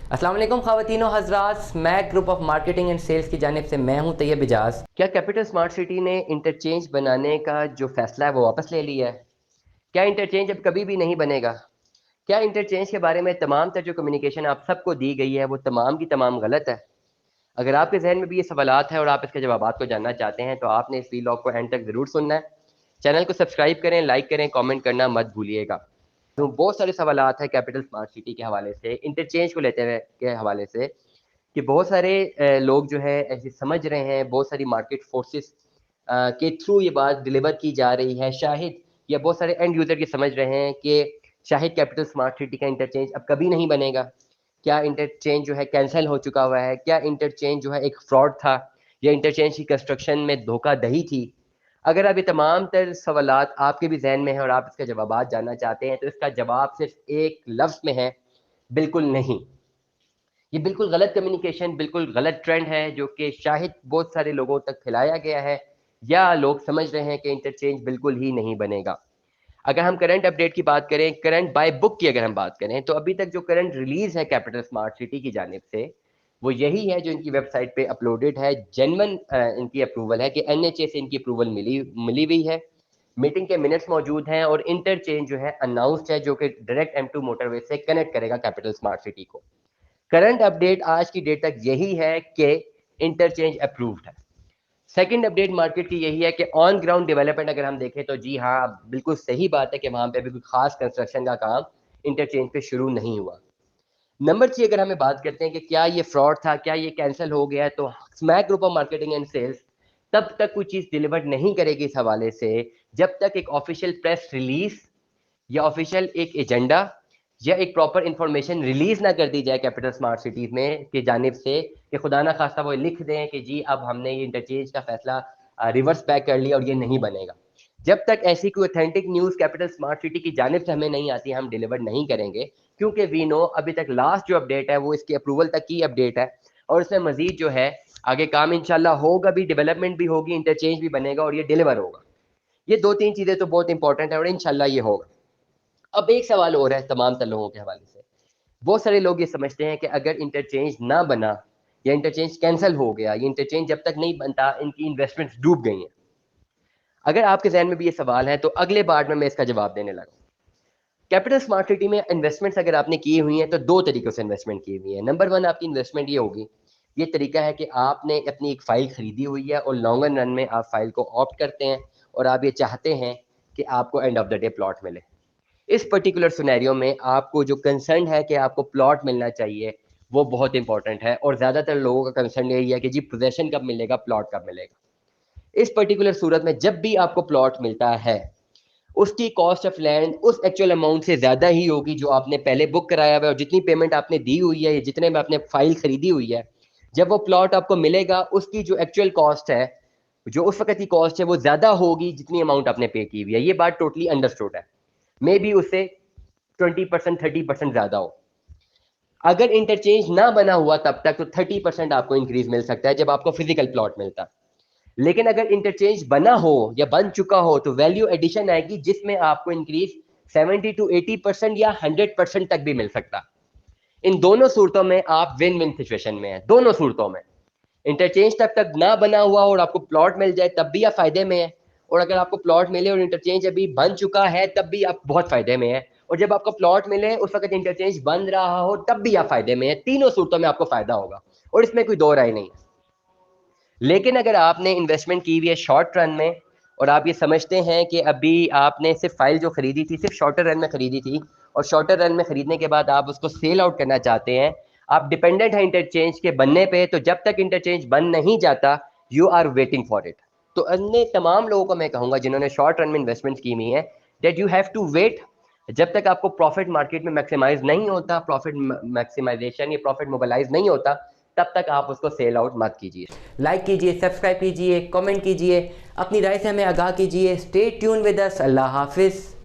अस्सलाम वालेकुम ख़वातीनो हज़रात, मैं group of marketing and sales की जानिब से मैं हूं तैयब इजाज़। क्या कैपिटल स्मार्ट सिटी ने इंटरचेंज बनाने का जो फैसला है वो वापस ले लिया है? क्या इंटरचेंज अब कभी भी नहीं बनेगा? क्या इंटरचेंज के बारे में तमाम तर जो कम्युनिकेशन आप सबको दी गई है वो तमाम की तमाम गलत है? अगर आपके जहन में भी ये सवालात है और आप इसके जवाबात को जानना चाहते हैं तो आपने इस वीलॉग को एंड तक ज़रूर सुनना है। चैनल को सब्सक्राइब करें, लाइक करें, कमेंट करना मत भूलिएगा। तो बहुत सारे सवालात हैं कैपिटल स्मार्ट सिटी के हवाले से, इंटरचेंज को लेते हुए के हवाले से कि बहुत सारे लोग जो है ऐसे समझ रहे हैं, बहुत सारी मार्केट फोर्सेस के थ्रू ये बात डिलीवर की जा रही है शाहिद, या बहुत सारे एंड यूज़र ये समझ रहे हैं कि शाहिद कैपिटल स्मार्ट सिटी का इंटरचेंज अब कभी नहीं बनेगा। क्या इंटरचेंज जो है कैंसिल हो चुका हुआ है? क्या इंटरचेंज जो है एक फ्रॉड था, या इंटरचेंज की कंस्ट्रक्शन में धोखाधड़ी थी? अगर अब ये तमाम तर सवालात आपके भी जहन में है और आप इसका जवाब जानना चाहते हैं तो इसका जवाब सिर्फ एक लफ्ज़ में है, बिल्कुल नहीं। ये बिल्कुल गलत कम्युनिकेशन, बिल्कुल गलत ट्रेंड है जो कि शायद बहुत सारे लोगों तक फैलाया गया है, या लोग समझ रहे हैं कि इंटरचेंज बिल्कुल ही नहीं बनेगा। अगर हम करंट अपडेट की बात करें, करंट बाय बुक की अगर हम बात करें, तो अभी तक जो करंट रिलीज है कैपिटल स्मार्ट सिटी की जानिब से वो यही है जो इनकी वेबसाइट पे अपलोडेड है। जेन्युइन इनकी अप्रूवल है कि एनएचए से इनकी अप्रूवल मिली मिली हुई है। मीटिंग के मिनट्स मौजूद हैं और इंटरचेंज जो है अनाउंस्ड है, जो कि डायरेक्ट M2 मोटरवे से कनेक्ट करेगा कैपिटल स्मार्ट सिटी को। करंट अपडेट आज की डेट तक यही है कि इंटरचेंज अप्रूव्ड है। सेकंड अपडेट मार्केट की यही है कि ऑन ग्राउंड डेवलपमेंट अगर हम देखें तो जी हाँ, बिल्कुल सही बात है कि वहां पे अभी कोई खास कंस्ट्रक्शन का काम इंटरचेंज पे शुरू नहीं हुआ। नंबर 3 अगर हमें बात करते हैं कि क्या ये फ्रॉड था, क्या ये कैंसिल हो गया, तो Smac group of marketing and sales तब तक कोई चीज डिलीवर नहीं करेगी इस हवाले से जब तक एक ऑफिशियल प्रेस रिलीज या ऑफिशियल एक एजेंडा या एक प्रॉपर इंफॉर्मेशन रिलीज ना कर दी जाए कैपिटल स्मार्ट सिटीज में की जानिब से, कि खुदा ना खास्ता वो लिख दें कि जी अब हमने ये इंटरचेंज का फैसला रिवर्स बैक कर लिया और ये नहीं बनेगा। जब तक ऐसी कोई authentic news capital Smart city की जानिब से हमें नहीं आती, हम डिलीवर नहीं करेंगे, क्योंकि वी नो अभी तक लास्ट जो अपडेट है वो इसकी अप्रूवल तक की अपडेट है और इसमें मजीद जो है आगे काम इंशाल्लाह होगा भी, डेवलपमेंट भी होगी, इंटरचेंज भी बनेगा और ये डिलीवर होगा। ये दो तीन चीजें तो बहुत इंपॉर्टेंट है और इंशाल्लाह ये होगा। अब एक सवाल और है तमाम तर लोगों के हवाले से। बहुत सारे लोग ये समझते हैं कि अगर इंटरचेंज ना बना या इंटरचेंज कैंसिल हो गया, ये इंटरचेंज जब तक नहीं बनता इनकी इन्वेस्टमेंट्स डूब गई हैं। अगर आपके जहन में भी ये सवाल है तो अगले बार में मैं इसका जवाब देने लगा। कैपिटल स्मार्ट सिटी में इन्वेस्टमेंट्स अगर आपने की हुई हैं तो दो तरीकों से इन्वेस्टमेंट की हुई है। नंबर वन, आपकी इन्वेस्टमेंट ये होगी, ये तरीका है कि आपने अपनी एक फाइल खरीदी हुई है और लॉन्गर रन में आप फाइल को ऑप्ट करते हैं और आप ये चाहते हैं कि आपको end of the day plot मिले। इस पर्टिकुलर सिनेरियो में आपको जो कंसर्न है कि आपको प्लॉट मिलना चाहिए वो बहुत इंपॉर्टेंट है और ज़्यादातर लोगों का कंसर्न यही है कि जी पोजेसन कब मिलेगा, प्लॉट कब मिलेगा। इस पर्टिकुलर सूरत में जब भी आपको प्लॉट मिलता है उसकी कॉस्ट ऑफ लैंड उस एक्चुअल अमाउंट से ज़्यादा ही होगी जो आपने पहले बुक कराया हुआ है, और जितनी पेमेंट आपने दी हुई है या जितने में आपने फाइल खरीदी हुई है, जब वो प्लॉट आपको मिलेगा उसकी जो एक्चुअल कॉस्ट है, जो उस वक्त की कॉस्ट है, वो ज़्यादा होगी जितनी अमाउंट आपने पे की हुई है। ये बात टोटली अंडरस्टूड है। मे बी उससे 20% 30% ज़्यादा हो। अगर इंटरचेंज ना बना हुआ तब तक तो 30% आपको इंक्रीज मिल सकता है जब आपको फिजिकल प्लॉट मिलता है। लेकिन अगर इंटरचेंज बना हो या बन चुका हो तो वैल्यू एडिशन आएगी जिसमें आपको इंक्रीज 70 to 80% या 100% तक भी मिल सकता है। इन दोनों सूरतों में आप विन विन सिचुएशन में हैं, दोनों सूरतों में। इंटरचेंज तब तक ना बना हुआ और आपको प्लॉट मिल जाए तब भी आप फायदे में है, और अगर आपको प्लॉट मिले और इंटरचेंज अभी बन चुका है तब भी आप बहुत फायदे में है, और जब आपको प्लॉट मिले उस वक्त इंटरचेंज बन रहा हो तब भी आप फायदे में है। तीनों सूरतों में आपको फायदा होगा और इसमें कोई दो राय नहीं है। लेकिन अगर आपने इन्वेस्टमेंट की हुई है शॉर्ट रन में और आप ये समझते हैं कि अभी आपने सिर्फ फाइल जो खरीदी थी सिर्फ शॉर्टर रन में खरीदी थी और शॉर्टर रन में खरीदने के बाद आप उसको सेल आउट करना चाहते हैं, आप डिपेंडेंट हैं इंटरचेंज के बनने पे, तो जब तक इंटरचेंज बन नहीं जाता you are waiting for it. तो अन्य तमाम लोगों को मैं कहूंगा जिन्होंने शॉर्ट रन में इन्वेस्टमेंट की हुई है, that you have to wait. जब तक आपको प्रॉफिट मार्केट में मैक्सिमाइज नहीं होता, प्रॉफिट मैक्सिमाइजेशन या प्रॉफिट मोबिलाइज नहीं होता, तब तक आप उसको सेल आउट मत कीजिए। लाइक कीजिए, सब्सक्राइब कीजिए, कमेंट कीजिए, अपनी राय से हमें आगाह कीजिए। Stay tune with us. अल्लाह हाफिज़।